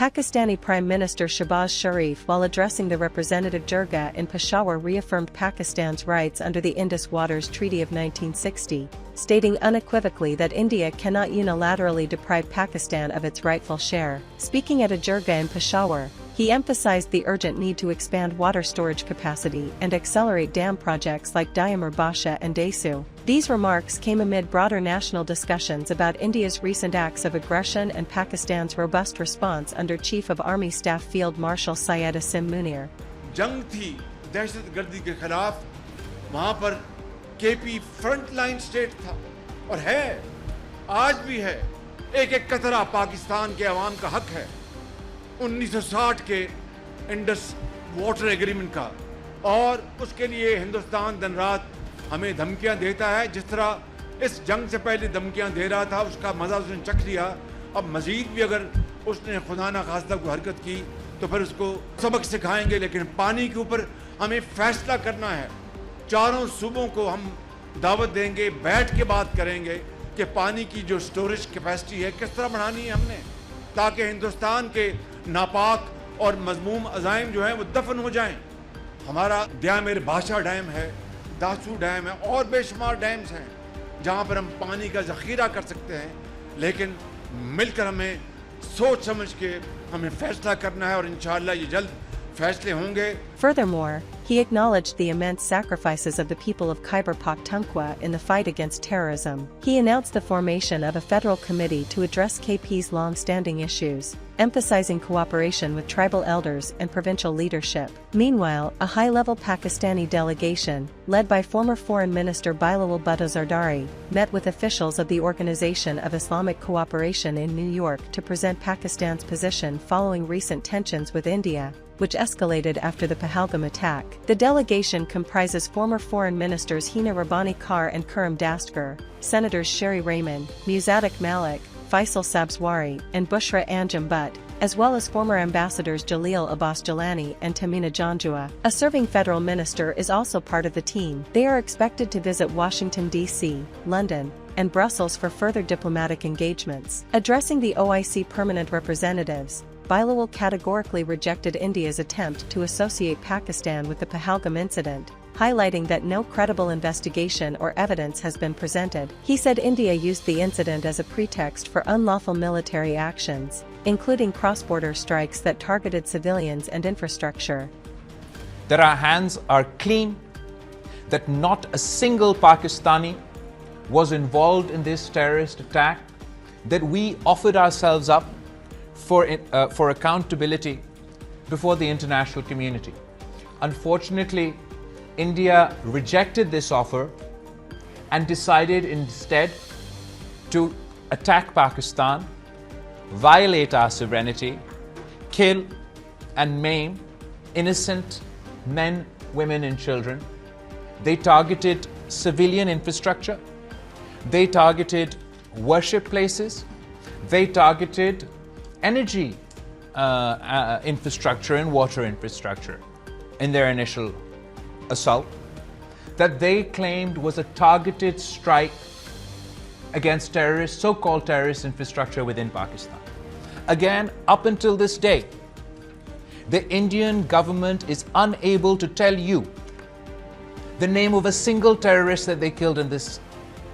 Pakistani Prime Minister Shehbaz Sharif, while addressing the Representative Jirga in Peshawar, reaffirmed Pakistan's rights under the Indus Waters Treaty of 1960, stating unequivocally that India cannot unilaterally deprive Pakistan of its rightful share. Speaking at a Jirga in Peshawar, he emphasized the urgent need to expand water storage capacity and accelerate dam projects like Diamur Basha and Desu. These remarks came amid broader national discussions about India's recent acts of aggression and Pakistan's robust response under Chief of Army Staff Field Marshal Syed Asim Munir. जंग थी दहशतगर्दी के खिलाफ, वहां पर KP front line state था और है, आज भी है। एक एक कतरा पाकिस्तान के अवाम का हक है। 1960 के इंडस वाटर एग्रीमेंट का, और उसके लिए हिंदुस्तान दिन रात हमें धमकियां देता है। जिस तरह इस जंग से पहले धमकियां दे रहा था, उसका मजा उसने चख लिया। अब मजीद भी अगर उसने खुदा ना खास्ता कोई हरकत की तो फिर उसको सबक सिखाएंगे। लेकिन पानी के ऊपर हमें फैसला करना है। चारों सूबों को हम दावत देंगे, बैठ के बात करेंगे कि पानी की जो स्टोरेज कैपेसिटी है किस तरह बढ़ानी है हमने, ताकि हिंदुस्तान के नापाक और मजमूम अजाइम जो हैं वो दफन हो जाएं। हमारा दियामेर बादशाह डैम है, दासू डैम है और बेशुमार डैम्स हैं जहां पर हम पानी का जखीरा कर सकते हैं। लेकिन मिलकर हमें सोच समझ के हमें फैसला करना है और इंशाअल्लाह ये जल्द फैसले होंगे। Furthermore, he acknowledged the immense sacrifices of the people of Khyber Pakhtunkhwa in the fight against terrorism. He announced the formation of a federal committee to address KP's long-standing issues, emphasizing cooperation with tribal elders and provincial leadership. Meanwhile, a high-level Pakistani delegation, led by former Foreign Minister Bilawal Bhutto Zardari, met with officials of the Organization of Islamic Cooperation in New York to present Pakistan's position following recent tensions with India, which escalated after the Pahalgam attack. The delegation comprises former foreign ministers Hina Rabbani Kar and Karim Dastgir, Senators Sherry Raymond, Musaddiq Malik, Faisal Sabzwari, and Bushra Anjum Butt, as well as former ambassadors Jalil Abbas Jalani and Tamina Janjua. A serving federal minister is also part of the team. They are expected to visit Washington, D.C., London, and Brussels for further diplomatic engagements. Addressing the OIC permanent representatives, Bilawal categorically rejected India's attempt to associate Pakistan with the Pahalgam incident, highlighting that no credible investigation or evidence has been presented. He said India used the incident as a pretext for unlawful military actions, including cross-border strikes that targeted civilians and infrastructure. That our hands are clean, that not a single Pakistani was involved in this terrorist attack, that we offered ourselves up for accountability before the international community. Unfortunately, India rejected this offer and decided instead to attack Pakistan, violate our sovereignty, kill and maim innocent men, women and children. They targeted civilian infrastructure, they targeted worship places, they targeted energy infrastructure and water infrastructure in their initial assault that they claimed was a targeted strike against terrorist, so-called terrorist infrastructure within Pakistan. Again, up until this day, the Indian government is unable to tell you the name of a single terrorist that they killed in this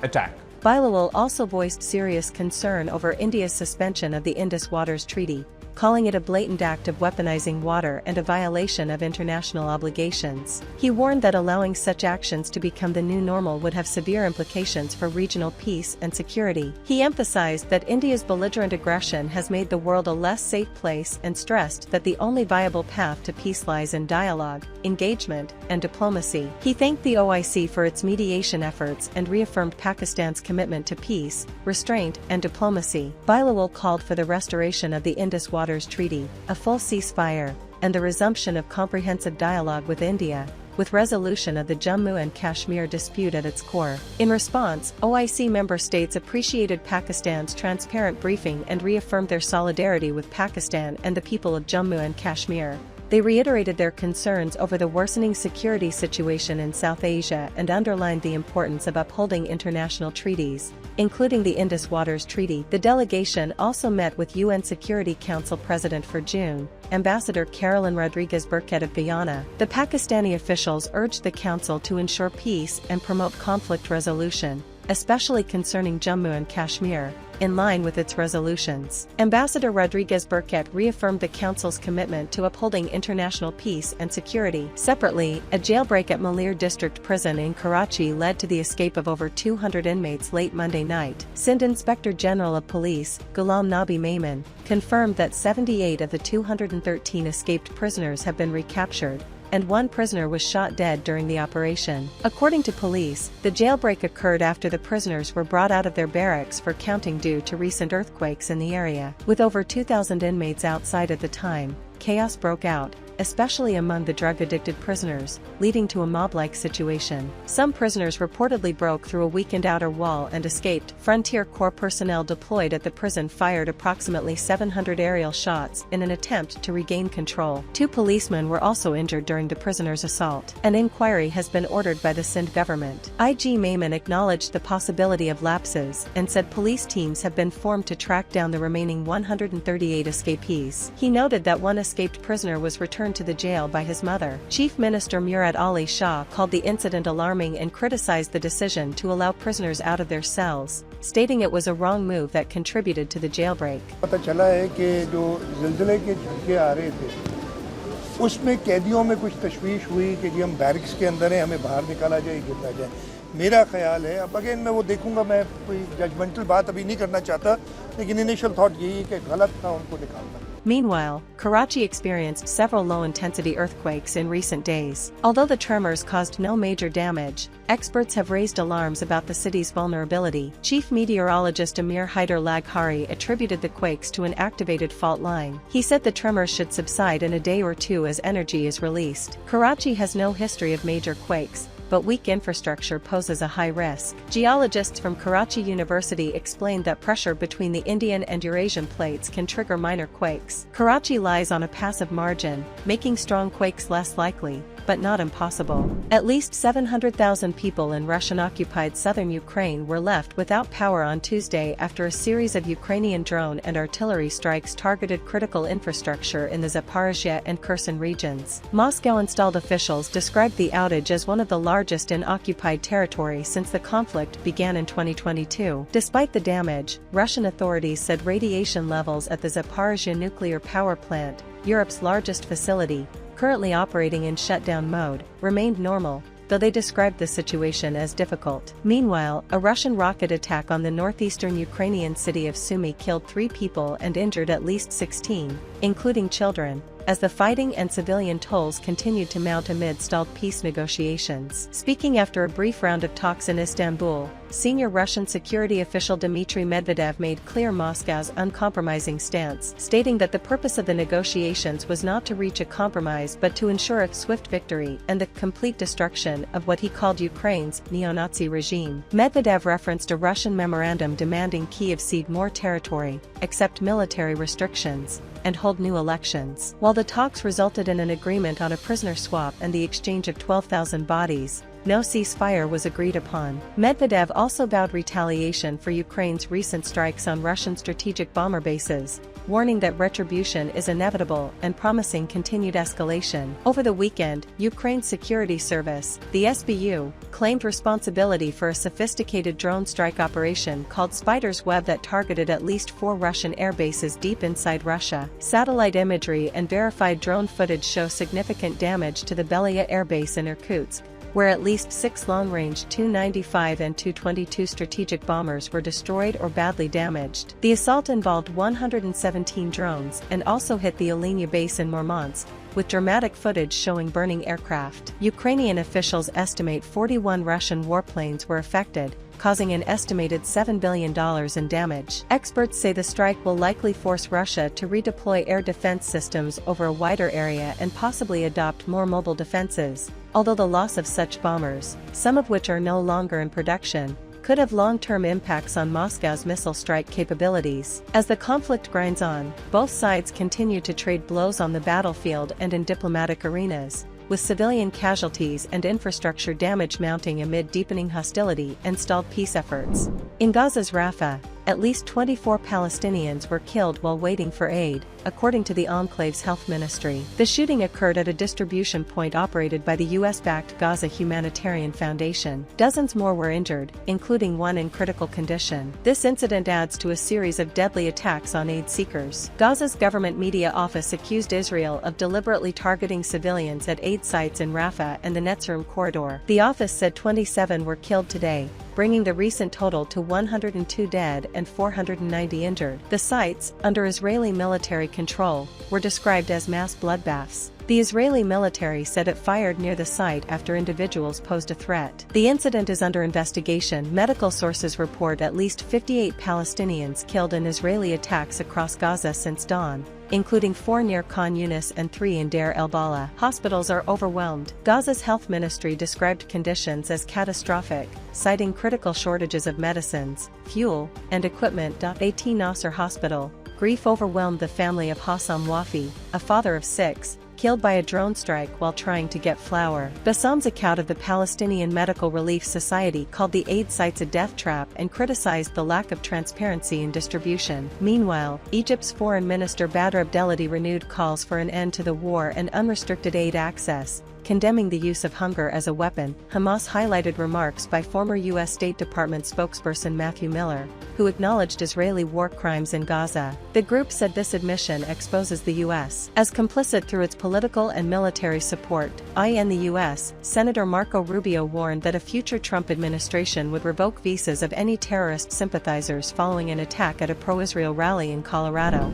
attack. Bilawal also voiced serious concern over India's suspension of the Indus Waters Treaty, calling it a blatant act of weaponizing water and a violation of international obligations. He warned that allowing such actions to become the new normal would have severe implications for regional peace and security. He emphasized that India's belligerent aggression has made the world a less safe place and stressed that the only viable path to peace lies in dialogue, engagement, and diplomacy. He thanked the OIC for its mediation efforts and reaffirmed Pakistan's commitment to peace, restraint, and diplomacy. Bilawal called for the restoration of the Indus Waters Treaty, a full ceasefire, and the resumption of comprehensive dialogue with India, with resolution of the Jammu and Kashmir dispute at its core. In response, OIC member states appreciated Pakistan's transparent briefing and reaffirmed their solidarity with Pakistan and the people of Jammu and Kashmir. They reiterated their concerns over the worsening security situation in South Asia and underlined the importance of upholding international treaties, including the Indus Waters Treaty. The delegation also met with UN Security Council President for June, Ambassador Caroline Rodriguez-Burkett of Guyana. The Pakistani officials urged the council to ensure peace and promote conflict resolution, especially concerning Jammu and Kashmir, in line with its resolutions. Ambassador Rodriguez-Burkett reaffirmed the Council's commitment to upholding international peace and security. Separately, a jailbreak at Malir District Prison in Karachi led to the escape of over 200 inmates late Monday night. Sindh Inspector General of Police, Ghulam Nabi Memon, confirmed that 78 of the 213 escaped prisoners have been recaptured, and one prisoner was shot dead during the operation. According to police, the jailbreak occurred after the prisoners were brought out of their barracks for counting due to recent earthquakes in the area. With over 2,000 inmates outside at the time, chaos broke out, especially among the drug-addicted prisoners, leading to a mob-like situation. Some prisoners reportedly broke through a weakened outer wall and escaped. Frontier Corps personnel deployed at the prison fired approximately 700 aerial shots in an attempt to regain control. 2 policemen were also injured during the prisoners' assault. An inquiry has been ordered by the Sindh government. IG Memon acknowledged the possibility of lapses and said police teams have been formed to track down the remaining 138 escapees. He noted that one escaped prisoner was returned to the jail by his mother. Chief Minister Murad Ali Shah called the incident alarming and criticized the decision to allow prisoners out of their cells, stating it was a wrong move that contributed to the jailbreak. पता चला है कि जो ज़िलज़िले के झटके आ रहे थे, उसमें कैदियों में कुछ तशवीश हुई कि जी हम बैरिक्स के अंदर हैं, हमें बाहर निकाला जाए, गिरना जाए। मेरा ख्याल है, अब अगेन मैं वो देखूंगा, मैं कोई जजमेंटल बात अभी नहीं करना चाहता, लेकिन इनिशियल थॉट यही है कि गलत था उनको निकालना। Meanwhile, Karachi experienced several low-intensity earthquakes in recent days. Although the tremors caused no major damage, experts have raised alarms about the city's vulnerability. Chief meteorologist Amir Haider Laghari attributed the quakes to an activated fault line. He said the tremors should subside in a day or two as energy is released. Karachi has no history of major quakes, but weak infrastructure poses a high risk. Geologists from Karachi University explained that pressure between the Indian and Eurasian plates can trigger minor quakes. Karachi lies on a passive margin, making strong quakes less likely, but not impossible. At least 700,000 people in Russian-occupied southern Ukraine were left without power on Tuesday after a series of Ukrainian drone and artillery strikes targeted critical infrastructure in the Zaporizhzhia and Kherson regions. Moscow-installed officials described the outage as one of the largest in occupied territory since the conflict began in 2022. Despite the damage, Russian authorities said radiation levels at the Zaporizhzhia nuclear power plant, Europe's largest facility, currently operating in shutdown mode, remained normal, though they described the situation as difficult. Meanwhile, a Russian rocket attack on the northeastern Ukrainian city of Sumy killed 3 people and injured at least 16, including children, as the fighting and civilian tolls continued to mount amid stalled peace negotiations. Speaking after a brief round of talks in Istanbul, senior Russian security official Dmitry Medvedev made clear Moscow's uncompromising stance, stating that the purpose of the negotiations was not to reach a compromise but to ensure a swift victory and the complete destruction of what he called Ukraine's neo-Nazi regime. Medvedev referenced a Russian memorandum demanding Kyiv cede more territory, accept military restrictions, and hold new elections. While the talks resulted in an agreement on a prisoner swap and the exchange of 12,000 bodies, no ceasefire was agreed upon. Medvedev also vowed retaliation for Ukraine's recent strikes on Russian strategic bomber bases, warning that retribution is inevitable and promising continued escalation. Over the weekend, Ukraine's security service, the SBU, claimed responsibility for a sophisticated drone strike operation called Spider's Web that targeted at least 4 Russian air bases deep inside Russia. Satellite imagery and verified drone footage show significant damage to the Belaya air base in Irkutsk, where at least 6 long-range Tu-95 and Tu-22 strategic bombers were destroyed or badly damaged. The assault involved 117 drones and also hit the Olynya base in Murmansk, with dramatic footage showing burning aircraft. Ukrainian officials estimate 41 Russian warplanes were affected, causing an estimated $7 billion in damage. Experts say the strike will likely force Russia to redeploy air defense systems over a wider area and possibly adopt more mobile defenses, although the loss of such bombers, some of which are no longer in production, could have long-term impacts on Moscow's missile strike capabilities. As the conflict grinds on, both sides continue to trade blows on the battlefield and in diplomatic arenas, with civilian casualties and infrastructure damage mounting amid deepening hostility and stalled peace efforts. In Gaza's Rafah, at least 24 Palestinians were killed while waiting for aid, according to the enclave's health ministry. The shooting occurred at a distribution point operated by the US-backed Gaza Humanitarian Foundation. Dozens more were injured, including one in critical condition. This incident adds to a series of deadly attacks on aid seekers. Gaza's government media office accused Israel of deliberately targeting civilians at aid sites in Rafah and the Netzarim corridor. The office said 27 were killed today, bringing the recent total to 102 dead and 490 injured. The sites, under Israeli military control, were described as mass bloodbaths. The Israeli military said it fired near the site after individuals posed a threat. The incident is under investigation. Medical sources report at least 58 Palestinians killed in Israeli attacks across Gaza since dawn, including 4 near Khan Yunis and 3 in Deir el-Balah. Hospitals are overwhelmed. Gaza's health ministry described conditions as catastrophic, citing critical shortages of medicines, fuel, and equipment. At Nasser Hospital, grief overwhelmed the family of Hassam Wafi, a father of 6, killed by a drone strike while trying to get flour. Bassam's account of the Palestinian Medical Relief Society called the aid sites a death trap and criticized the lack of transparency in distribution. Meanwhile, Egypt's Foreign Minister Badr Abdelhadi renewed calls for an end to the war and unrestricted aid access, condemning the use of hunger as a weapon. Hamas highlighted remarks by former U.S. State Department spokesperson Matthew Miller, who acknowledged Israeli war crimes in Gaza. The group said this admission exposes the U.S. as complicit through its political and military support. In the U.S., Senator Marco Rubio warned that a future Trump administration would revoke visas of any terrorist sympathizers following an attack at a pro-Israel rally in Colorado.